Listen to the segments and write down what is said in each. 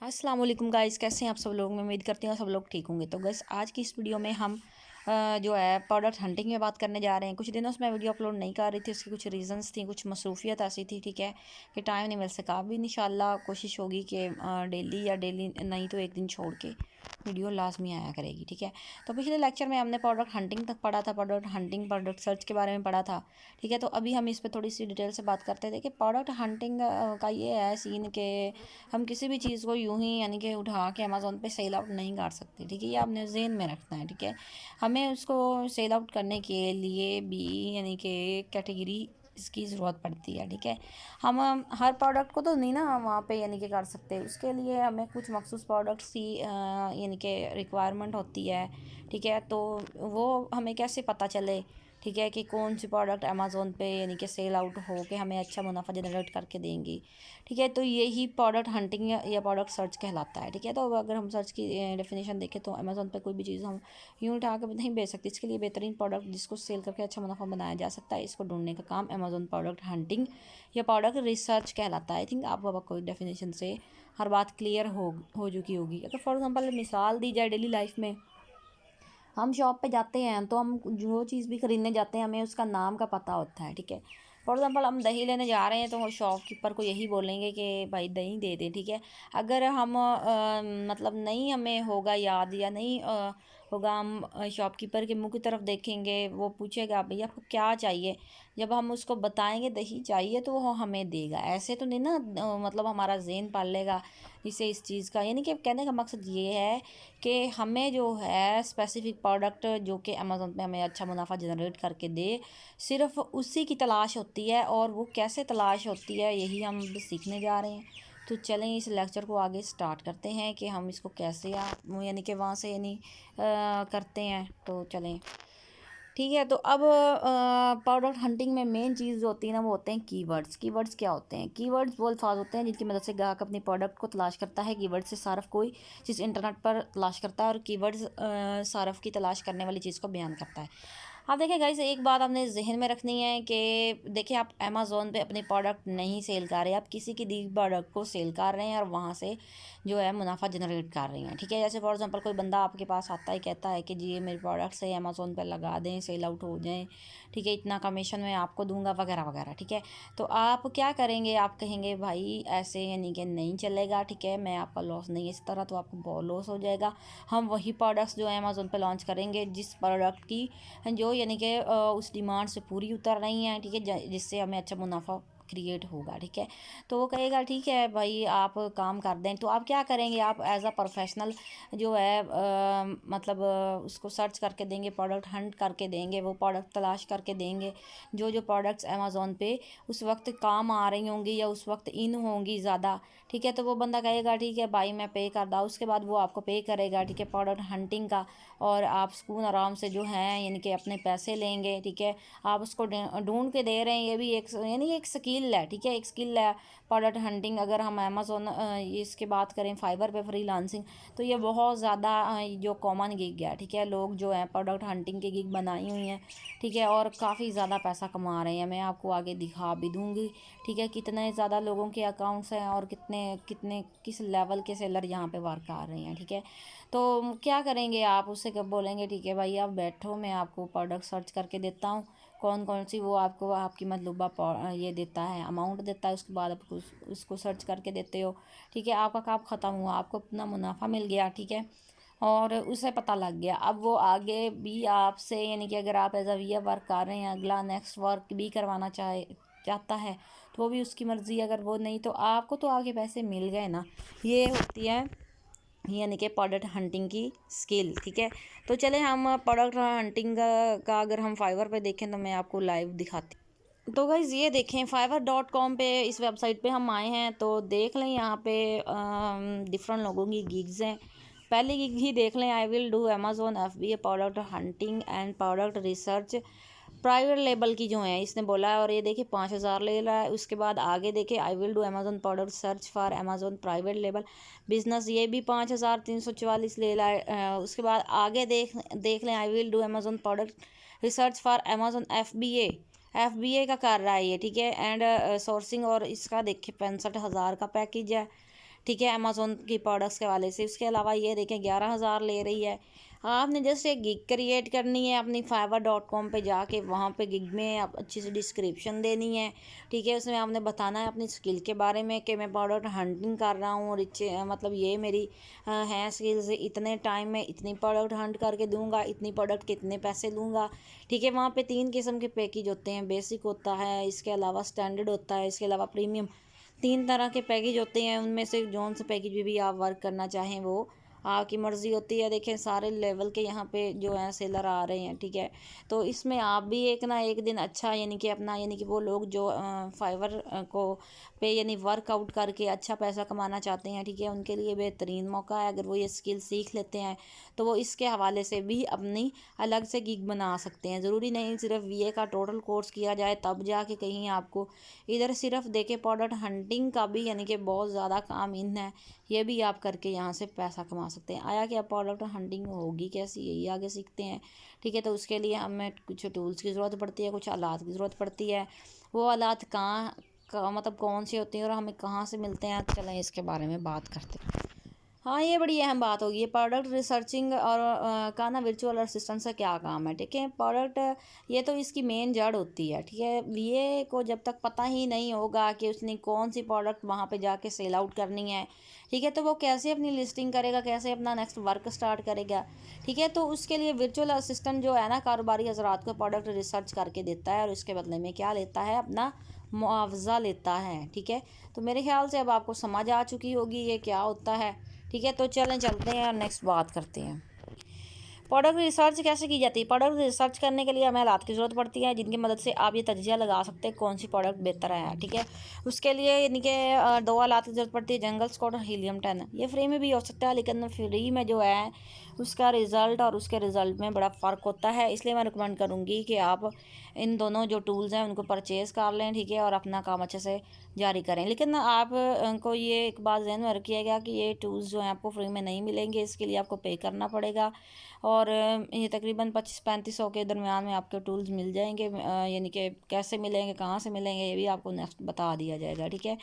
अस्सलाम वालेकुम गाइस, कैसे हैं आप सब लोग। मैं उम्मीद करती हूँ सब लोग ठीक होंगे। तो गाइस आज की इस वीडियो में हम जो है प्रोडक्ट हंटिंग में बात करने जा रहे हैं। कुछ दिनों से मैं वीडियो अपलोड नहीं कर रही थी, उसकी कुछ रीज़न्स थी, कुछ मसरूफियत ऐसी थी, ठीक है, कि टाइम नहीं मिल सका। अभी इंशाल्लाह कोशिश होगी कि डेली नहीं तो एक दिन छोड़ के वीडियो लाजमी आया करेगी, ठीक है। तो पिछले लेक्चर में हमने प्रोडक्ट हंटिंग तक पढ़ा था, प्रोडक्ट हंटिंग प्रोडक्ट सर्च के बारे में पढ़ा था, ठीक है। तो अभी हम इस पर थोड़ी सी डिटेल से बात करते थे कि प्रोडक्ट हंटिंग का ये है सीन के हम किसी भी चीज़ को यूं ही यानी कि उठा के अमेज़ोन पे सेल आउट नहीं कर सकते, ठीक है। ये आपने ज़हन में रखना है, ठीक है। हमें उसको सेल आउट करने के लिए भी यानी कि कैटेगरी इसकी ज़रूरत पड़ती है, ठीक है। हम हर प्रोडक्ट को तो नहीं ना वहाँ पे यानी कि कर सकते। उसके लिए हमें कुछ मखसूस प्रोडक्ट्स की यानी कि रिक्वायरमेंट होती है, ठीक है। तो वो हमें कैसे पता चले, ठीक है, कि कौन सी प्रोडक्ट अमेज़ोन पे यानी कि सेल आउट हो के हमें अच्छा मुनाफा जनरेट करके देंगी, ठीक है। तो यही प्रोडक्ट हंटिंग या प्रोडक्ट सर्च कहलाता है, ठीक है। तो अगर हम सर्च की डेफिनेशन देखें तो अमेज़ोन पे कोई भी चीज़ हम यूँ उठा कर नहीं बेच सकते। इसके लिए बेहतरीन प्रोडक्ट जिसको सेल करके अच्छा मुनाफा बनाया जा सकता है, इसको ढूंढने का काम अमेज़ोन प्रोडक्ट हंटिंग या प्रोडक्ट रिसर्च कहलाता है। आई थिंक आपको कोई डेफिनेशन से हर बात क्लियर हो चुकी होगी। अगर फॉर एग्जाम्पल मिसाल दी जाए, डेली लाइफ में हम शॉप पे जाते हैं तो हम जो चीज़ भी ख़रीदने जाते हैं हमें उसका नाम का पता होता है, ठीक है। फॉर एग्ज़ाम्पल हम दही लेने जा रहे हैं तो शॉपकीपर को यही बोलेंगे कि भाई दही दे दें, ठीक है। अगर हम मतलब नहीं हमें होगा याद या नहीं होगा, हम शॉपकीपर के मुँह की तरफ देखेंगे, वो पूछेगा भैया आपको क्या चाहिए। जब हम उसको बताएंगे दही चाहिए तो वो हमें देगा। ऐसे तो नहीं ना मतलब हमारा ज़हन पाल लेगा इसे इस चीज़ का। यानी कि कहने का मकसद ये है कि हमें जो है स्पेसिफिक प्रोडक्ट जो कि अमेज़ोन पे हमें अच्छा मुनाफा जनरेट करके दे, सिर्फ उसी की तलाश होती है। और वो कैसे तलाश होती है यही हम भी सीखने जा रहे हैं। तो चलें इस लेक्चर को आगे स्टार्ट करते हैं कि हम इसको कैसे यानी कि वहाँ से यानी करते हैं। तो चलें, ठीक है। तो अब प्रोडक्ट हंटिंग में मेन चीज़ जो होती है ना वो होते हैं कीवर्ड्स। कीवर्ड्स क्या होते हैं? कीवर्ड्स वो अल्फाज होते हैं जिनकी मदद से ग्राहक अपनी प्रोडक्ट को तलाश करता है। कीवर्ड से सार्फ कोई चीज़ इंटरनेट पर तलाश करता है और कीवर्ड्स सार्फ की तलाश करने वाली चीज़ को बयान करता है। अब देखिए गाइस, एक बात आपने जहन में रखनी है कि देखिए आप अमेज़ोन पे अपनी प्रोडक्ट नहीं सेल कर रहे, आप किसी की दी प्रोडक्ट को सेल कर रहे हैं और वहाँ से जो है मुनाफा जनरेट कर रही हैं, ठीक है। जैसे फॉर एग्जांपल कोई बंदा आपके पास आता है, कहता है कि जी ये मेरे प्रोडक्ट्स है अमेज़ोन पर लगा दें, सेल आउट हो जाएं, ठीक है, इतना कमीशन मैं आपको दूंगा वगैरह वगैरह, ठीक है। तो आप क्या करेंगे? आप कहेंगे भाई ऐसे यानी कि नहीं चलेगा, ठीक है, मैं आपका लॉस नहीं है। इस तरह तो आपको बहुत लॉस हो जाएगा। हम वही प्रोडक्ट्स जो है अमेज़ोन पर लॉन्च करेंगे जिस प्रोडक्ट की जो यानी कि उस डिमांड से पूरी उतर रही हैं, ठीक है, जिससे हमें अच्छा मुनाफा क्रिएट होगा, ठीक है। तो वो कहेगा ठीक है भाई आप काम कर दें। तो आप क्या करेंगे? आप एज अ प्रोफेशनल जो है मतलब उसको सर्च करके देंगे, प्रोडक्ट हंट करके देंगे, वो प्रोडक्ट तलाश करके देंगे जो जो प्रोडक्ट्स अमेज़ोन पे उस वक्त काम आ रही होंगी या उस वक्त इन होंगी ज़्यादा, ठीक है। तो वो बंदा कहेगा ठीक है भाई मैं पे कर दूँ, उसके बाद वो आपको पे करेगा, ठीक है, प्रोडक्ट हंटिंग का। और आप सुकून आराम से जो है यानी कि अपने पैसे लेंगे, ठीक है। आप उसको ढूंढ के दे रहे हैं, ये भी एक यानी एक स्किल है, ठीक है, एक स्किल है प्रोडक्ट हंटिंग। अगर हम अमेज़ोन इसकी बात करें फाइवर पे फ्रीलांसिंग, तो ये बहुत ज़्यादा जो कॉमन गिग है, ठीक है। लोग जो है प्रोडक्ट हंटिंग की गिग बनाई हुई हैं, ठीक है, और काफ़ी ज़्यादा पैसा कमा रहे हैं। मैं आपको आगे दिखा भी दूँगी, ठीक है, कितने ज़्यादा लोगों के अकाउंट्स हैं और कितने कितने किस लेवल के सेलर यहाँ पे वर्क कर रहे हैं, ठीक है। तो क्या करेंगे आप? उससे कब बोलेंगे ठीक है भाई आप बैठो, मैं आपको प्रोडक्ट सर्च करके देता हूँ कौन कौन सी वो आपको आपकी मतलूबा ये देता है, अमाउंट देता है, उसके बाद आप उसको सर्च करके देते हो, ठीक है। आपका काम ख़त्म हुआ, आपको अपना मुनाफा मिल गया, ठीक है, और उसे पता लग गया। अब वो आगे भी आपसे यानी कि अगर आप एज अ वीए वर्क कर रहे हैं, अगला नेक्स्ट वर्क भी करवाना चाहता है तो वो भी उसकी मर्ज़ी। अगर वो नहीं तो आपको तो आगे पैसे मिल गए ना। ये होती है यानी कि प्रोडक्ट हंटिंग की स्किल, ठीक है। तो चले हम प्रोडक्ट हंटिंग का अगर हम फाइवर पे देखें तो मैं आपको लाइव दिखाती। तो गाइज़ ये देखें fiverr.com पे, इस वेबसाइट पे हम आए हैं। तो देख लें यहाँ पे डिफरेंट लोगों की गिग्स हैं। पहली गिग ही देख लें, I will do Amazon FBA product hunting and product research private label की जो है इसने बोला है। और ये देखिए 5,000 ले रहा है। उसके बाद आगे देखे I will do Amazon product search for Amazon private label business, ये भी 5,344 ले रहा है। उसके बाद आगे देख लें, I will do Amazon product research for Amazon FBA का कर रहा है ये, ठीक है, एंड सोर्सिंग। और इसका देखिए 65,000 का पैकेज है, ठीक है, अमेज़ोन की प्रोडक्ट्स के हवाले से। उसके अलावा ये देखें 11,000 ले रही है। आपने जस्ट एक गिग क्रिएट करनी है अपनी fiverr.com पे जाके, वहाँ पे गिग में आप अच्छी सी डिस्क्रिप्शन देनी है, ठीक है। उसमें आपने बताना है अपनी स्किल के बारे में कि मैं प्रोडक्ट हंटिंग कर रहा हूँ, मतलब ये मेरी हैं स्किल्स, इतने टाइम में इतनी प्रोडक्ट हंट करके दूंगा, इतनी प्रोडक्ट कितने पैसे लूँगा, ठीक है। वहाँ पे 3 किस्म के पैकेज होते हैं, बेसिक होता है, इसके अलावा स्टैंडर्ड होता है, इसके अलावा प्रीमियम। 3 तरह के पैकेज होते हैं, उनमें से जौन से पैकेज में भी आप वर्क करना चाहें वो आपकी मर्ज़ी होती है। देखें सारे लेवल के यहाँ पे जो है सेलर आ रहे हैं, ठीक है। तो इसमें आप भी एक ना एक दिन अच्छा यानी कि अपना यानी कि वो लोग जो फाइवर को पे यानी वर्कआउट करके अच्छा पैसा कमाना चाहते हैं, ठीक है, उनके लिए बेहतरीन मौका है। अगर वो ये स्किल सीख लेते हैं तो वो इसके हवाले से भी अपनी अलग से गिग बना सकते हैं। ज़रूरी नहीं सिर्फ वीए का टोटल कोर्स किया जाए तब जाके कहीं आपको इधर सिर्फ देखे प्रोडक्ट हंटिंग का भी यानी कि बहुत ज़्यादा काम इन है, ये भी आप करके यहाँ से पैसा कमा सकते हैं। आया कि आप प्रोडक्ट हंटिंग होगी कैसी, यही आगे सीखते हैं, ठीक है। तो उसके लिए हमें कुछ टूल्स की ज़रूरत पड़ती है, कुछ आलात की ज़रूरत पड़ती है। वो आलात कहाँ का मतलब कौन सी होती हैं और हमें कहाँ से मिलते हैं, चलें इसके बारे में बात करते हैं। हाँ, ये बड़ी अहम बात होगी। ये प्रोडक्ट रिसर्चिंग और का ना वर्चुअल असिस्टेंट से क्या काम है, ठीक है। प्रोडक्ट ये तो इसकी मेन जड़ होती है, ठीक है। वीए को जब तक पता ही नहीं होगा कि उसने कौन सी प्रोडक्ट वहाँ पे जाके सेल आउट करनी है, ठीक है, तो वो कैसे अपनी लिस्टिंग करेगा, कैसे अपना नेक्स्ट वर्क स्टार्ट करेगा, ठीक है। तो उसके लिए वर्चुअल असिस्टेंट जो है ना कारोबारी हजरात को प्रोडक्ट रिसर्च करके देता है और उसके बदले में क्या लेता है, अपना मुआवजा लेता है, ठीक है। तो मेरे ख्याल से अब आपको समझ आ चुकी होगी ये क्या होता है, ठीक है। तो चलें चलते हैं और नेक्स्ट बात करते हैं। प्रोडक्ट रिसर्च कैसे की जाती है। प्रोडक्ट रिसर्च करने के लिए हमें आलात की ज़रूरत पड़ती है जिनकी मदद से आप ये तजिया लगा सकते हैं कौन सी प्रोडक्ट बेहतर है, ठीक है। उसके लिए यानी कि 2 आलात की ज़रूरत पड़ती है, जंगल स्कॉट और हीलियम 10। ये फ्री में भी हो सकता है लेकिन फ्री में जो है उसका रिज़ल्ट और उसके रिज़ल्ट में बड़ा फ़र्क होता है, इसलिए मैं रिकमेंड करूँगी कि आप इन दोनों जो टूल्स हैं उनको परचेज़ कर लें, ठीक है, और अपना काम अच्छे से जारी करें। लेकिन आप को ये एक बात ज़हन में रखिएगा कि ये टूल्स जो हैं आपको फ्री में नहीं मिलेंगे, इसके लिए आपको पे करना पड़ेगा। और ये तकरीबन 25-35 सौ के दरमियान में आपके टूल्स मिल जाएंगे। यानी कि कैसे मिलेंगे, कहाँ से मिलेंगे, ये भी आपको नेक्स्ट बता दिया जाएगा, ठीक है।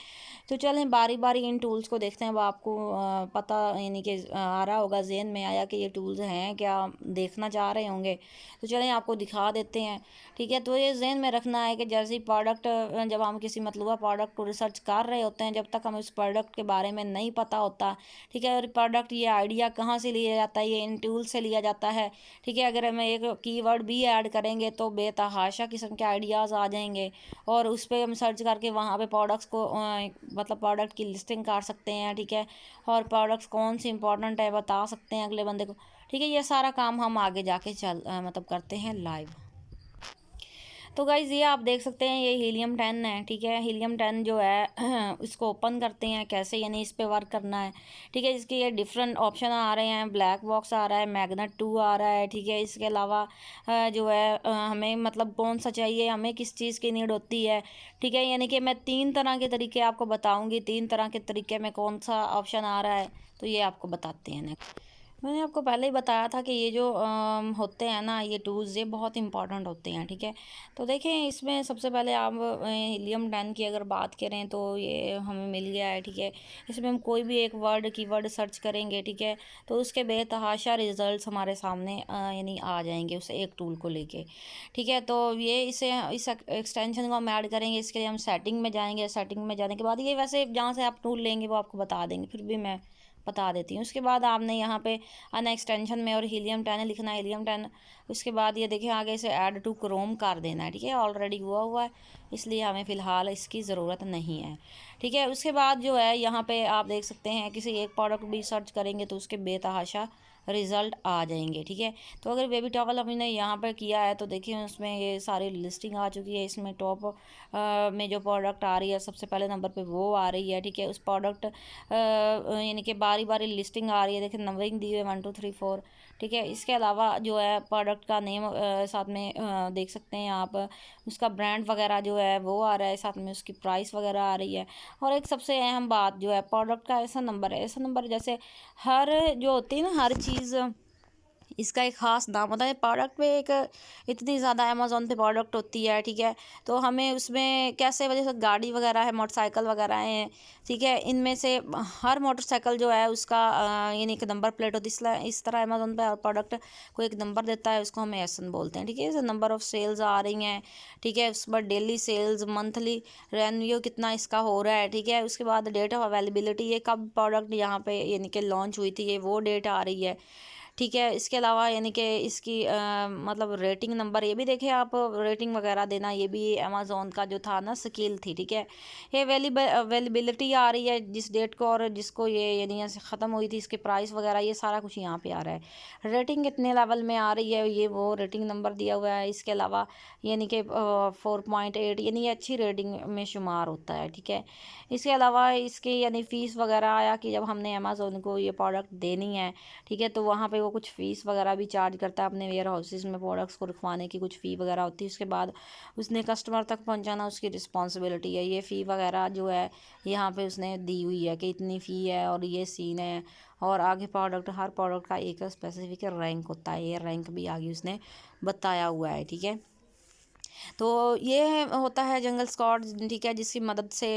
तो चलें बारी बारी इन टूल्स को देखते हैं। अब आपको पता यानी कि आ रहा होगा, जहन में आया कि ये टूल्स हैं क्या, देखना चाह रहे होंगे, तो चलें आपको दिखा देते हैं, ठीक है। तो ये जहन में रखना है कि जैसे प्रोडक्ट जब हम किसी मतलूबा प्रोडक्ट को रिसर्च कर रहे होते हैं, जब तक हमें उस प्रोडक्ट के बारे में नहीं पता होता, ठीक है, और प्रोडक्ट ये आइडिया कहाँ से लिया जाता है, ये इन टूल से लिया जाता है, ठीक है। अगर हम एक कीवर्ड भी ऐड करेंगे तो बेतहाशा किस्म के आइडियाज़ आ जाएंगे और उस पर हम सर्च करके वहाँ पे प्रोडक्ट्स को मतलब प्रोडक्ट की लिस्टिंग कर सकते हैं, ठीक है। और प्रोडक्ट्स कौन सी इंपॉर्टेंट है बता सकते हैं अगले बंदे को, ठीक है। ये सारा काम हम आगे जाके मतलब करते हैं लाइव। तो गाइज़ ये आप देख सकते हैं ये हीलियम 10 है, ठीक है। हीलियम 10 जो है इसको ओपन करते हैं कैसे, यानी इस पे वर्क करना है, ठीक है। इसके ये डिफरेंट ऑप्शन आ रहे हैं, ब्लैक बॉक्स आ रहा है, मैग्नेट 2 आ रहा है, ठीक है। इसके अलावा जो है हमें मतलब कौन सा चाहिए, हमें किस चीज़ की नीड होती है, ठीक है। यानी कि मैं 3 तरह के तरीके आपको बताऊँगी, 3 तरह के तरीके में कौन सा ऑप्शन आ रहा है तो ये आपको बताते हैं नेक्स्ट। मैंने आपको पहले ही बताया था कि ये जो होते हैं ना ये टूल्स, ये बहुत इंपॉर्टेंट होते हैं, ठीक है। तो देखें इसमें सबसे पहले आप हीलियम 10 की अगर बात करें तो ये हमें मिल गया है, ठीक है। इसमें हम कोई भी एक कीवर्ड सर्च करेंगे, ठीक है, तो उसके बेतहाशा रिजल्ट्स हमारे सामने यानी आ जाएंगे उस एक टूल को लेके, ठीक है। तो ये इस एक्सटेंशन को हम ऐड करेंगे, इसके लिए हम सेटिंग में जाएंगे। सेटिंग में जाने के बाद ये वैसे जहाँ से आप टूल लेंगे वो आपको बता देंगे, फिर भी मैं बता देती हूँ। उसके बाद आपने यहाँ पे अन एक्सटेंशन में और हीलियम 10 लिखना है, हीलियम 10। उसके बाद ये देखिए आगे से ऐड टू क्रोम कर देना है, ठीक है। ऑलरेडी हुआ है इसलिए हमें फ़िलहाल इसकी ज़रूरत नहीं है, ठीक है। उसके बाद जो है यहाँ पे आप देख सकते हैं किसी एक प्रोडक्ट भी सर्च करेंगे तो उसके बेतहाशा रिज़ल्ट आ जाएंगे, ठीक है। तो अगर बेबी टॉवल हमने यहाँ पर किया है तो देखिए उसमें ये सारी लिस्टिंग आ चुकी है। इसमें टॉप में जो प्रोडक्ट आ रही है सबसे पहले नंबर पे वो आ रही है, ठीक है। उस प्रोडक्ट यानी कि बारी बारी लिस्टिंग आ रही है, देखिए नंबरिंग दी हुई है 1 2 3 4, ठीक है। इसके अलावा जो है प्रोडक्ट का नेम साथ में देख सकते हैं आप, उसका ब्रांड वगैरह जो है वो आ रहा है, साथ में उसकी प्राइस वगैरह आ रही है। और एक सबसे अहम बात जो है प्रोडक्ट का ऐसा नंबर है, ऐसा नंबर जैसे हर जो होती है ना हर चीज़ इसका एक ख़ास नाम होता है प्रोडक्ट पे। एक इतनी ज़्यादा अमेज़ोन पे प्रोडक्ट होती है, ठीक है, तो हमें उसमें कैसे वजह से गाड़ी वगैरह है, मोटरसाइकिल वगैरह हैं, ठीक है, इनमें से हर मोटरसाइकिल जो है उसका यानी कि नंबर प्लेट होती है। इस तरह अमेज़ोन पे हर प्रोडक्ट को एक नंबर देता है, उसको हम एसन बोलते हैं, ठीक है। जैसे नंबर ऑफ़ सेल्स आ रही हैं, ठीक है, उस पर डेली सेल्स, मंथली रेवेन्यू कितना इसका हो रहा है, ठीक है, उसके बाद डेट ऑफ अवेलेबिलिटी, ये कब प्रोडक्ट यहाँ पे यानी कि लॉन्च हुई थी, ये वो डेट आ रही है, ठीक है। इसके अलावा यानी कि इसकी मतलब रेटिंग नंबर, ये भी देखें आप, रेटिंग वगैरह देना, ये भी अमेज़ोन का जो था ना स्किल थी, ठीक है। ये अवेलेबिलिटी आ रही है जिस डेट को और जिसको ये यानी ऐसे ख़त्म हुई थी, इसके प्राइस वगैरह ये सारा कुछ यहाँ पे आ रहा है। रेटिंग कितने लेवल में आ रही है, ये वो रेटिंग नंबर दिया हुआ है। इसके अलावा यानी कि 4.8 यानी ये अच्छी रेटिंग में शुमार होता है, ठीक है। इसके अलावा इसकी यानी फ़ीस वगैरह आया कि जब हमने अमेज़ोन को ये प्रोडक्ट देनी है, ठीक है, तो वहाँ पे वो कुछ फ़ीस वगैरह भी चार्ज करता है अपने वेयर हाउसेस में, प्रोडक्ट्स को रखवाने की कुछ फ़ी वगैरह होती है। उसके बाद उसने कस्टमर तक पहुँचाना उसकी रिस्पॉन्सिबिलिटी है। ये फ़ी वगैरह जो है यहाँ पे उसने दी हुई है कि इतनी फ़ी है और ये सीन है। और आगे प्रोडक्ट, हर प्रोडक्ट का एक स्पेसिफिक रैंक होता है, ये रैंक भी आगे उसने बताया हुआ है, ठीक है। तो ये होता है जंगल स्क्वाड, ठीक है, जिसकी मदद से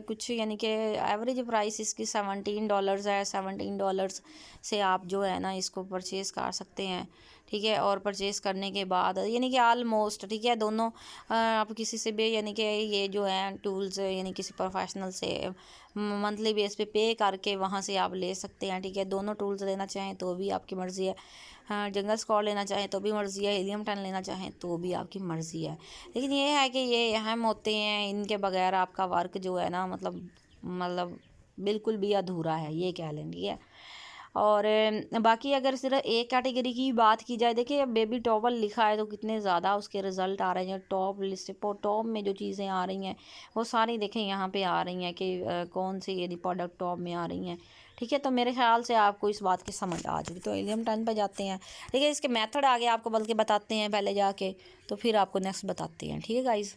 कुछ यानी कि एवरेज प्राइस इसकी $17 है। $17 से आप जो है ना इसको परचेज़ कर सकते हैं, ठीक है। और परचेज़ करने के बाद यानी कि ऑलमोस्ट, ठीक है, दोनों आप किसी से भी यानी कि ये जो है टूल्स यानी किसी प्रोफेशनल से मंथली बेस पे करके वहाँ से आप ले सकते हैं, ठीक है। दोनों टूल्स लेना चाहें तो भी आपकी मर्ज़ी है, हाँ, जंगल स्क्वाड लेना चाहें तो भी मर्ज़ी है, हीलियम 10 लेना चाहें तो भी आपकी मर्ज़ी है। लेकिन ये है कि ये अहम होते हैं, इनके बगैर आपका वर्क जो है ना मतलब बिल्कुल भी अधूरा है, ये कह लें, ठीक है। और बाकी अगर सिर्फ एक कैटेगरी की बात की जाए, देखिए बेबी टॉवल लिखा है तो कितने ज़्यादा उसके रिज़ल्ट आ रहे हैं। टॉप लिस्ट टॉप में जो चीज़ें आ रही हैं वो सारी देखें यहाँ पे आ रही हैं कि कौन सी यदि प्रोडक्ट टॉप में आ रही हैं, ठीक है। तो मेरे ख्याल से आपको इस बात की समझ आ चुकी। तो हीलियम 10 पे जाते हैं, ठीक है। इसके मेथड आगे आपको बल्कि बताते हैं पहले जाके, तो फिर आपको नेक्स्ट बताते हैं, ठीक है गाइज़।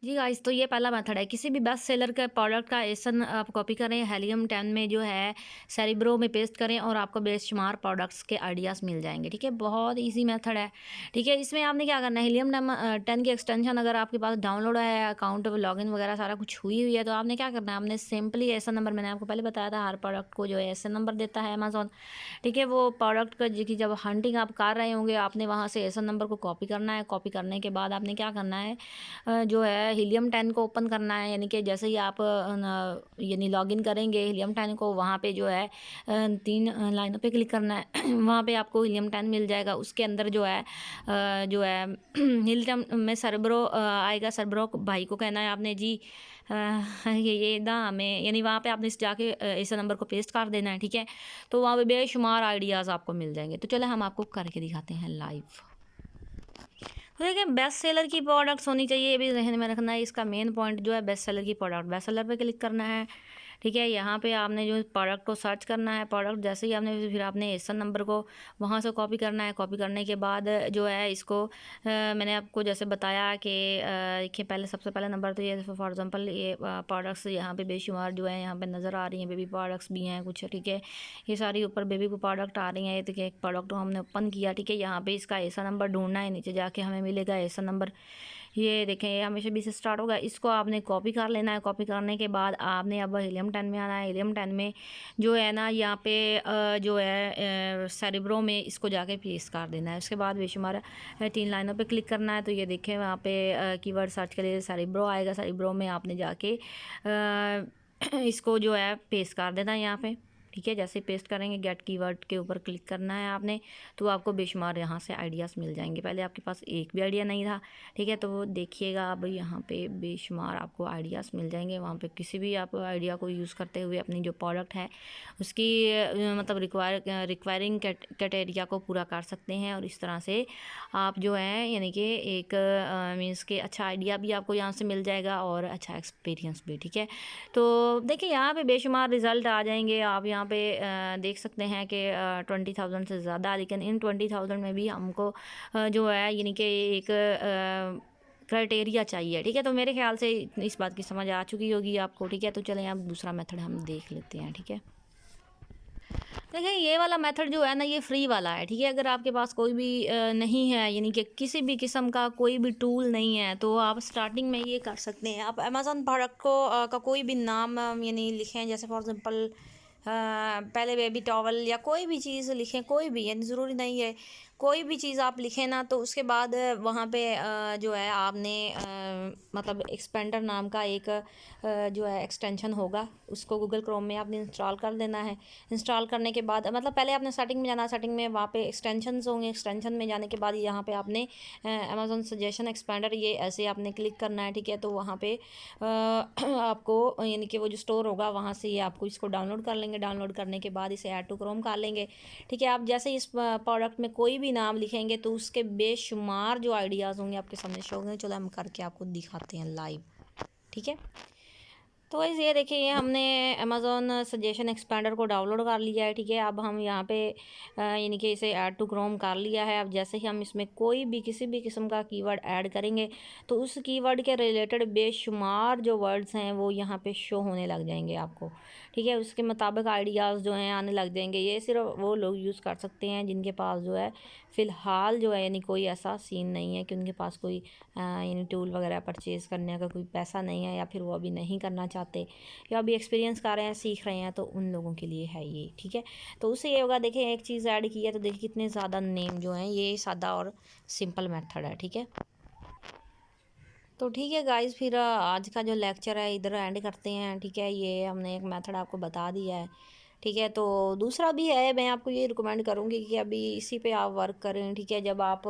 जी गाइस, तो ये पहला मेथड है। किसी भी बेस्ट सेलर के प्रोडक्ट का एसन आप कॉपी करें, हीलियम 10 में जो है सेरिब्रो में पेस्ट करें और आपको बेशुमार प्रोडक्ट्स के आइडियाज़ मिल जाएंगे, ठीक है। बहुत इजी मेथड है, ठीक है। इसमें आपने क्या करना है, हीलियम 10 की एक्सटेंशन अगर आपके पास डाउनलोड है, अकाउंट लॉगिन वगैरह सारा कुछ हुई हुई है, तो आपने क्या करना है, आपने सिंपली एसन नंबर, मैंने आपको पहले बताया था हर प्रोडक्ट को जो है एसन नंबर देता है अमेज़ोन, ठीक है। वो प्रोडक्ट का जब हंटिंग आप कर रहे होंगे, आपने वहाँ से एसन नंबर को कॉपी करना है। कॉपी करने के बाद आपने क्या करना है, जो है हीलियम 10 को ओपन करना है। यानी कि जैसे ही आप यानी लॉगिन करेंगे हीलियम 10 को, वहाँ पे जो है 3 लाइनों पे क्लिक करना है वहाँ पे आपको हीलियम 10 मिल जाएगा। उसके अंदर जो है हीलियम में सर्ब्रो आएगा। सर्ब्रो भाई को कहना है आपने जी ये ना हमें, यानी वहाँ पे आपने इस जाके ऐसे नंबर को पेस्ट कर देना है, ठीक है। तो वहाँ पे बेशुमार आइडियाज़ आपको मिल जाएंगे। तो चले हम आपको करके दिखाते हैं लाइव। तो देखिए बेस्ट सेलर की प्रोडक्ट्स होनी चाहिए, ये भी जहन में रखना है। इसका मेन पॉइंट जो है बेस्ट सेलर की प्रोडक्ट, बेस्ट सेलर पे क्लिक करना है, ठीक है। यहाँ पे आपने जो प्रोडक्ट को सर्च करना है, प्रोडक्ट जैसे ही आपने, फिर आपने एसन नंबर को वहाँ से कॉपी करना है। कॉपी करने के बाद जो है इसको मैंने आपको जैसे बताया कि देखिए पहले सबसे पहले नंबर तो ये फॉर एग्जांपल ये प्रोडक्ट्स यहाँ पे बेशुमार जो है यहाँ पे नज़र आ रही हैं। बेबी प्रोडक्ट्स भी हैं कुछ, ठीक है। ये सारी ऊपर बेबी को प्रोडक्ट आ रही हैं। तो एक प्रोडक्ट को हमने ओपन किया, ठीक है। यहाँ पे इसका ऐसा नंबर ढूंढना है, नीचे जाके हमें मिलेगा ऐसा नंबर। ये देखें ये हमेशा बी से स्टार्ट होगा। इसको आपने कॉपी कर लेना है। कॉपी करने के बाद आपने अब हीलियम 10 में आना है। हीलियम 10 में जो है ना यहाँ पे जो है सेरिब्रो में इसको जाके पेस्ट कर देना है। उसके बाद बेशुमार 3 लाइनों पे क्लिक करना है। तो ये देखें वहाँ पे कीवर्ड सर्च के लिए सेरिब्रो आएगा। सेरिब्रो में आपने जाके इसको जो है पेस्ट कर देना है यहाँ पे, ठीक है। जैसे पेस्ट करेंगे गेट कीवर्ड के ऊपर क्लिक करना है आपने, तो आपको बेशुमार यहाँ से आइडियाज़ मिल जाएंगे। पहले आपके पास एक भी आइडिया नहीं था, ठीक है। तो वो देखिएगा अब यहाँ पे बेशुमार आपको आइडियाज़ मिल जाएंगे। वहाँ पे किसी भी आप आइडिया को यूज़ करते हुए अपनी जो प्रोडक्ट है उसकी मतलब रिक्वायरिंग क्राइटेरिया को पूरा कर सकते हैं। और इस तरह से आप जो है यानी कि एक मीन्स के अच्छा आइडिया भी आपको यहाँ से मिल जाएगा और अच्छा एक्सपीरियंस भी, ठीक है। तो देखिए यहाँ पे बेशुमार रिज़ल्ट आ जाएंगे। आप यहाँ पे देख सकते हैं कि 20,000 से ज़्यादा, लेकिन इन 20,000 में भी हमको जो है यानी कि एक क्राइटेरिया चाहिए, ठीक है। तो मेरे ख्याल से इस बात की समझ आ चुकी होगी आपको, ठीक है। तो चलें अब दूसरा मेथड हम देख लेते हैं, ठीक है। देखिए ये वाला मेथड जो है ना ये फ्री वाला है, ठीक है। अगर आपके पास कोई भी नहीं है, यानी कि किसी भी किस्म का कोई भी टूल नहीं है, तो आप स्टार्टिंग में ये कर सकते हैं। आप अमेज़न प्रोडक्ट को का कोई भी नाम यानी लिखें, जैसे फॉर एग्ज़ाम्पल पहले बेबी टॉवल या कोई भी चीज़ लिखें, कोई भी, यानी ज़रूरी नहीं है कोई भी चीज़ आप लिखें ना, तो उसके बाद वहाँ पे जो है आपने मतलब एक्सपेंडर नाम का एक जो है एक्सटेंशन होगा, उसको गूगल क्रोम में आपने इंस्टॉल कर देना है। इंस्टॉल करने के बाद मतलब पहले आपने सेटिंग में जाना, सेटिंग में वहाँ पे एक्सटेंशंस होंगे, एक्सटेंशन में जाने के बाद यहाँ पे आपने अमेज़न सजेशन एक्सपेंडर ये ऐसे आपने क्लिक करना है, ठीक है। तो वहाँ पे आपको यानी कि वो जो स्टोर होगा वहाँ से ये आपको इसको डाउनलोड कर लेंगे। डाउनलोड करने के बाद इसे ऐड टू क्रोम कर लेंगे, ठीक है। आप जैसे इस प्रोडक्ट में कोई भी नाम लिखेंगे तो उसके बेशुमार जो आइडियाज़ होंगे आपके सामने शो होंगे। चलो हम करके आपको दिखाते हैं लाइव, ठीक है। तो वैसे ये देखिए ये हमने अमेज़ॉन सजेशन एक्सपेंडर को डाउनलोड कर लिया है, ठीक है। अब हम यहाँ पे यानी कि इसे ऐड टू क्रोम कर लिया है। अब जैसे ही हम इसमें कोई भी किसी भी किस्म का कीवर्ड ऐड करेंगे तो उस कीवर्ड के रिलेटेड बेशुमार जो वर्ड्स हैं वो यहाँ पे शो होने लग जाएंगे आपको, ठीक है। उसके मुताबिक आइडियाज़ जो हैं आने लग जाएंगे। ये सिर्फ वो लोग यूज़ कर सकते हैं जिनके पास जो है फ़िलहाल जो है यानी कोई ऐसा सीन नहीं है कि उनके पास कोई यानी टूल वगैरह परचेज़ करने का कोई पैसा नहीं है, या फिर वो अभी नहीं करना चाहते, या अभी एक्सपीरियंस कर रहे हैं, सीख रहे हैं, तो उन लोगों के लिए है ये, ठीक है। तो उससे ये होगा, देखिए एक चीज़ ऐड की है तो देखिए कितने ज़्यादा नेम जो हैं, ये सादा और सिंपल मेथड है, ठीक है। तो ठीक है गाइस, फिर आज का जो लेक्चर है इधर एंड करते हैं, ठीक है। ये हमने एक मेथड आपको बता दिया है, ठीक है। तो दूसरा भी है, मैं आपको ये रिकमेंड करूँगी कि अभी इसी पे आप वर्क करें, ठीक है। जब आप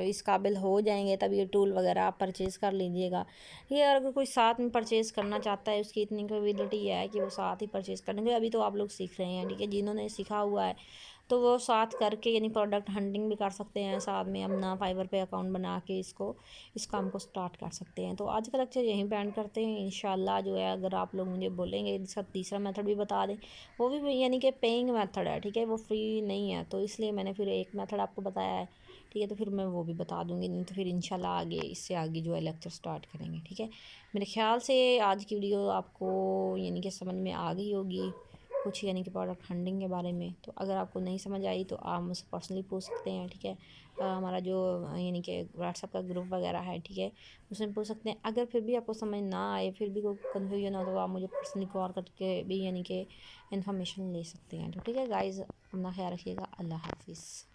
इस काबिल हो जाएंगे तब ये टूल वगैरह आप परचेज़ कर लीजिएगा। ये अगर कोई साथ में परचेज़ करना चाहता है उसकी इतनी कैपेबिलिटी है कि वो साथ ही परचेज़ करेंगे। अभी तो आप लोग सीख रहे हैं, ठीक है। जिन्होंने सीखा हुआ है तो वो साथ करके यानी प्रोडक्ट हंटिंग भी कर सकते हैं, साथ में अपना फाइवर पे अकाउंट बना के इस काम को स्टार्ट कर सकते हैं। तो आज का लेक्चर यहीं पे एंड करते हैं। इंशाल्लाह जो है अगर आप लोग मुझे बोलेंगे इसका तीसरा मेथड भी बता दें, वो भी यानी कि पेइंग मेथड है, ठीक है। वो फ्री नहीं है, तो इसलिए मैंने फिर एक मेथड आपको बताया है, ठीक है। तो फिर मैं वो भी बता दूँगी, नहीं तो फिर इंशाल्लाह आगे इससे आगे जो है लेक्चर स्टार्ट करेंगे, ठीक है। मेरे ख्याल से आज की वीडियो आपको यानी कि समझ में आ गई होगी कुछ, यानी कि प्रोडक्ट फंडिंग के बारे में। तो अगर आपको नहीं समझ आई तो आप मुझसे पर्सनली पूछ सकते हैं, ठीक है। हमारा जो यानी कि व्हाट्सएप का ग्रुप वगैरह है, ठीक है, उसमें पूछ सकते हैं। अगर फिर भी आपको समझ ना आए, फिर भी कोई कन्फ्यूजन हो, तो आप मुझे पर्सनली कॉल करके भी यानी कि इन्फॉर्मेशन ले सकते हैं। तो ठीक है गाइज़, अपना ख्याल रखिएगा। अल्लाह हाफिज़।